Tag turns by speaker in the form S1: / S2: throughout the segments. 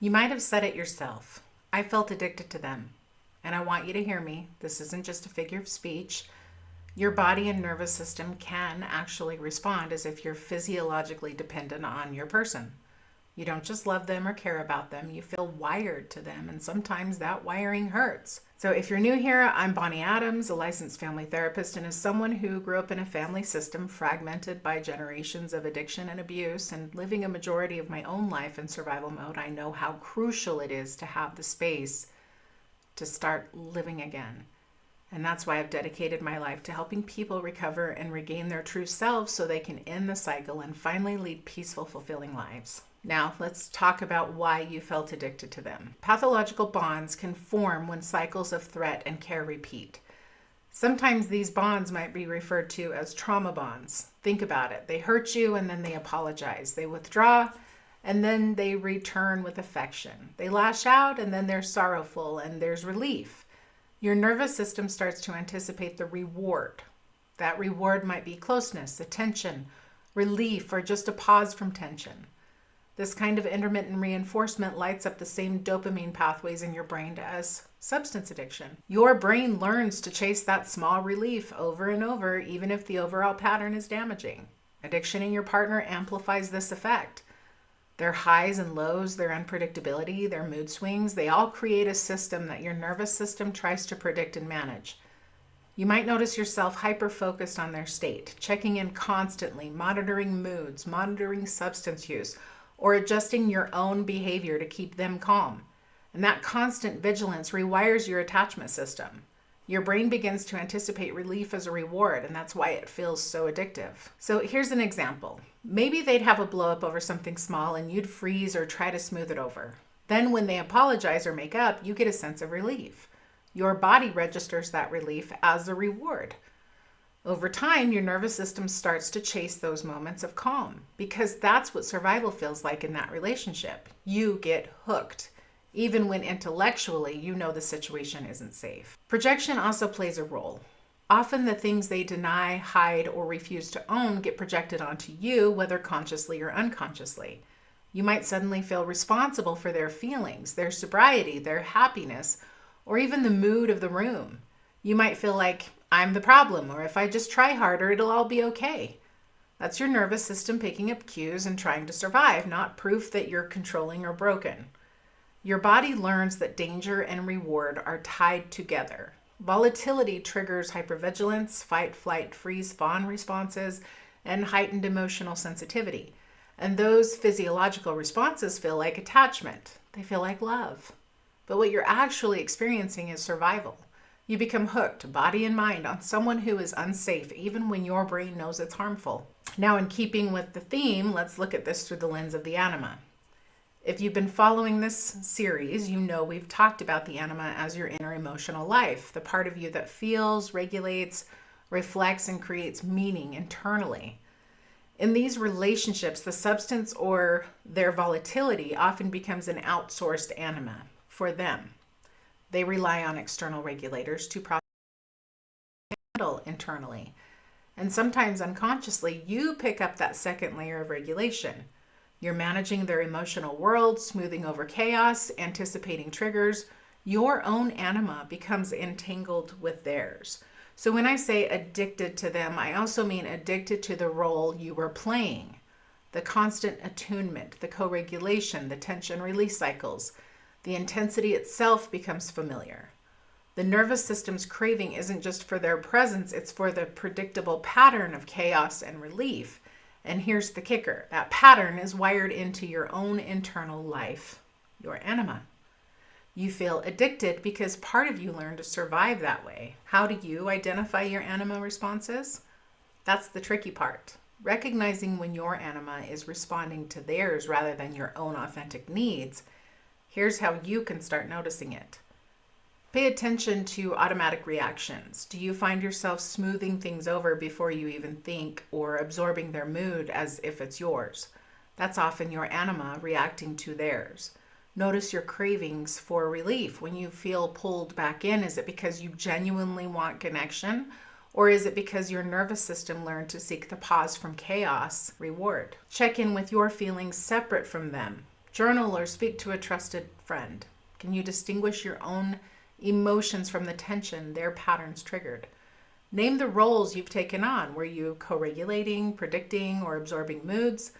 S1: You might have said it yourself. I felt addicted to them. And I want you to hear me. This isn't just a figure of speech. Your body and nervous system can actually respond as if you're physiologically dependent on your person. You don't just love them or care about them, you feel wired to them, and sometimes that wiring hurts. So if you're new here, I'm Bonnie Adams, a licensed family therapist, and as someone who grew up in a family system fragmented by generations of addiction and abuse and living a majority of my own life in survival mode, I know how crucial it is to have the space to start living again. And that's why I've dedicated my life to helping people recover and regain their true selves so they can end the cycle and finally lead peaceful, fulfilling lives. Now, let's talk about why you felt addicted to them. Pathological bonds can form when cycles of threat and care repeat. Sometimes these bonds might be referred to as trauma bonds. Think about it. They hurt you and then they apologize. They withdraw and then they return with affection. They lash out and then they're sorrowful and there's relief. Your nervous system starts to anticipate the reward. That reward might be closeness, attention, relief, or just a pause from tension. This kind of intermittent reinforcement lights up the same dopamine pathways in your brain as substance addiction. Your brain learns to chase that small relief over and over, even if the overall pattern is damaging. Addiction in your partner amplifies this effect. Their highs and lows, their unpredictability, their mood swings, they all create a system that your nervous system tries to predict and manage. You might notice yourself hyper-focused on their state, checking in constantly, monitoring moods, monitoring substance use, or adjusting your own behavior to keep them calm. And that constant vigilance rewires your attachment system. Your brain begins to anticipate relief as a reward, and that's why it feels so addictive. So here's an example. Maybe they'd have a blow up over something small and you'd freeze or try to smooth it over. Then when they apologize or make up, you get a sense of relief. Your body registers that relief as a reward. Over time, your nervous system starts to chase those moments of calm because that's what survival feels like in that relationship. You get hooked, even when intellectually you know the situation isn't safe. Projection also plays a role. Often the things they deny, hide, or refuse to own get projected onto you, whether consciously or unconsciously. You might suddenly feel responsible for their feelings, their sobriety, their happiness, or even the mood of the room. You might feel like, I'm the problem, or if I just try harder, it'll all be okay. That's your nervous system picking up cues and trying to survive, not proof that you're controlling or broken. Your body learns that danger and reward are tied together. Volatility triggers hypervigilance, fight, flight, freeze, fawn responses, and heightened emotional sensitivity. And those physiological responses feel like attachment. They feel like love. But what you're actually experiencing is survival. You become hooked, body and mind, on someone who is unsafe, even when your brain knows it's harmful. Now, in keeping with the theme, let's look at this through the lens of the anima. If you've been following this series, you know we've talked about the anima as your inner emotional life, the part of you that feels, regulates, reflects, and creates meaning internally. In these relationships, the substance or their volatility often becomes an outsourced anima for them. They rely on external regulators to process and handle internally. And sometimes unconsciously, you pick up that second layer of regulation. You're managing their emotional world, smoothing over chaos, anticipating triggers. Your own anima becomes entangled with theirs. So when I say addicted to them, I also mean addicted to the role you were playing. The constant attunement, the co-regulation, the tension release cycles. The intensity itself becomes familiar. The nervous system's craving isn't just for their presence, it's for the predictable pattern of chaos and relief. And here's the kicker. That pattern is wired into your own internal life, your anima. You feel addicted because part of you learned to survive that way. How do you identify your anima responses? That's the tricky part. Recognizing when your anima is responding to theirs rather than your own authentic needs. Here's how you can start noticing it. Pay attention to automatic reactions. Do you find yourself smoothing things over before you even think or absorbing their mood as if it's yours? That's often your anima reacting to theirs. Notice your cravings for relief. When you feel pulled back in, is it because you genuinely want connection? Or is it because your nervous system learned to seek the pause from chaos reward? Check in with your feelings separate from them. Journal or speak to a trusted friend. Can you distinguish your own emotions from the tension their patterns triggered? Name the roles you've taken on. Were you co-regulating, predicting, or absorbing moods?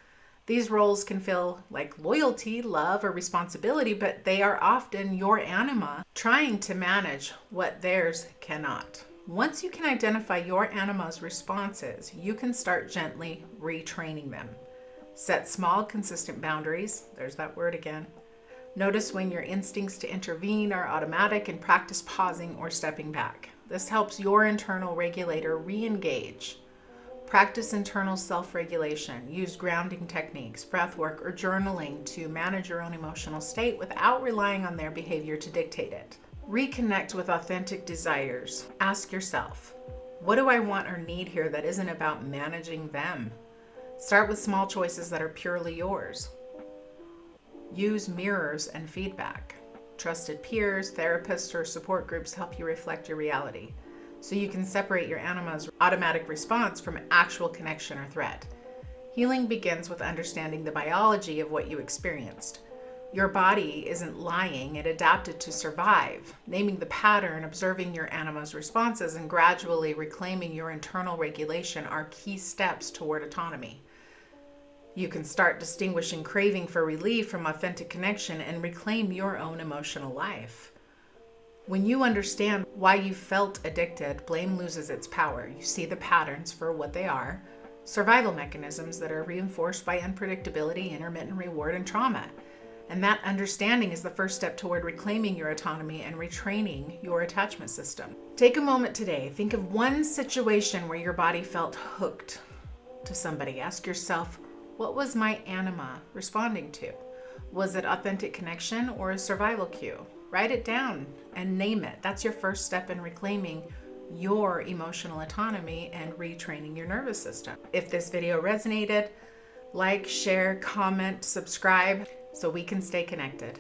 S1: These roles can feel like loyalty, love, or responsibility, but they are often your anima trying to manage what theirs cannot. Once you can identify your anima's responses, you can start gently retraining them. Set small, consistent boundaries. There's that word again. Notice when your instincts to intervene are automatic and practice pausing or stepping back. This helps your internal regulator re-engage. Practice internal self-regulation. Use grounding techniques, breath work, or journaling to manage your own emotional state without relying on their behavior to dictate it. Reconnect with authentic desires. Ask yourself, what do I want or need here that isn't about managing them? Start with small choices that are purely yours. Use mirrors and feedback. Trusted peers, therapists, or support groups help you reflect your reality, so you can separate your anima's automatic response from actual connection or threat. Healing begins with understanding the biology of what you experienced. Your body isn't lying, it adapted to survive. Naming the pattern, observing your anima's responses, and gradually reclaiming your internal regulation are key steps toward autonomy. You can start distinguishing craving for relief from authentic connection and reclaim your own emotional life. When you understand why you felt addicted, blame loses its power. You see the patterns for what they are, survival mechanisms that are reinforced by unpredictability, intermittent reward, and trauma. And that understanding is the first step toward reclaiming your autonomy and retraining your attachment system. Take a moment today. Think of one situation where your body felt hooked to somebody. Ask yourself, what was my anima responding to? Was it authentic connection or a survival cue? Write it down and name it. That's your first step in reclaiming your emotional autonomy and retraining your nervous system. If this video resonated, like, share, comment, subscribe so we can stay connected.